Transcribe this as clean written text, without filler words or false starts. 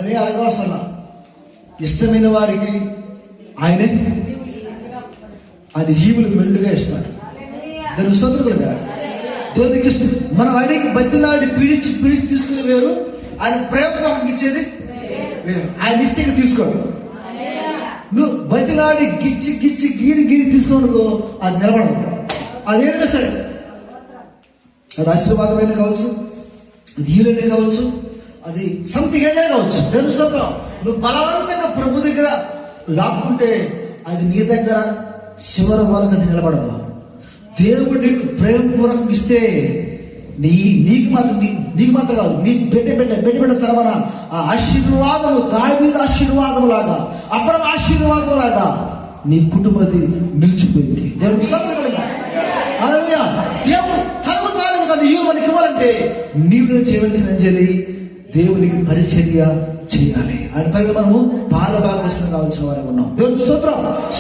మనం ఏ అడగవసరం. ఇష్టమైన వారికి ఆయనే అది ఈవులకు మెండుగా ఇస్తాడు. దాని స్తోత్రములుగా దేవునికి ఇష్టం. మనం ఆయనకి బతిలాడి పీడించి తీసుకుని వేరు, ఆయన ప్రేమ ఇచ్చేది వేరు. ఆయన ఇస్తే తీసుకోడు. నువ్వు బతిలాడి గిచ్చి గీరి తీసుకోనుకో, అది నిలబడదు. అదేదైనా సరే, అది ఆశీర్వాదమైన కావచ్చు, అది ఈలైన కావచ్చు, అది సంథింగ్ ఏదైనా కావచ్చు. దేవుని స్తోత్రం. నువ్వు బలవంతంగా ప్రభు దగ్గర లాక్కుంటే అది నీ దగ్గర చివరి వరకు అది నిలబడదు. దేవుడు నీకు ప్రేమపూర్వకం ఇస్తే నీకు మాత్రం కాదు, నీ పెట్ట తర్వాత ఆ ఆశీర్వాదము దావీదు ఆశీర్వాదం లాగా, అబ్రహాము ఆశీర్వాదం లాగా నీ కుటుంబది నిలిచిపోయింది. దేవుడు హల్లెలూయా. దేవుడు తరువాత తను మనకి ఇవ్వాలంటే నీవు చేయవలసిన చేయాలి, దేవునికి పరిచర్య చేయాలి. ఆయన పైన మనము పాలభాగస్తులు కావాల్సిన వారే ఉన్నాం. దేవుని స్తోత్రం.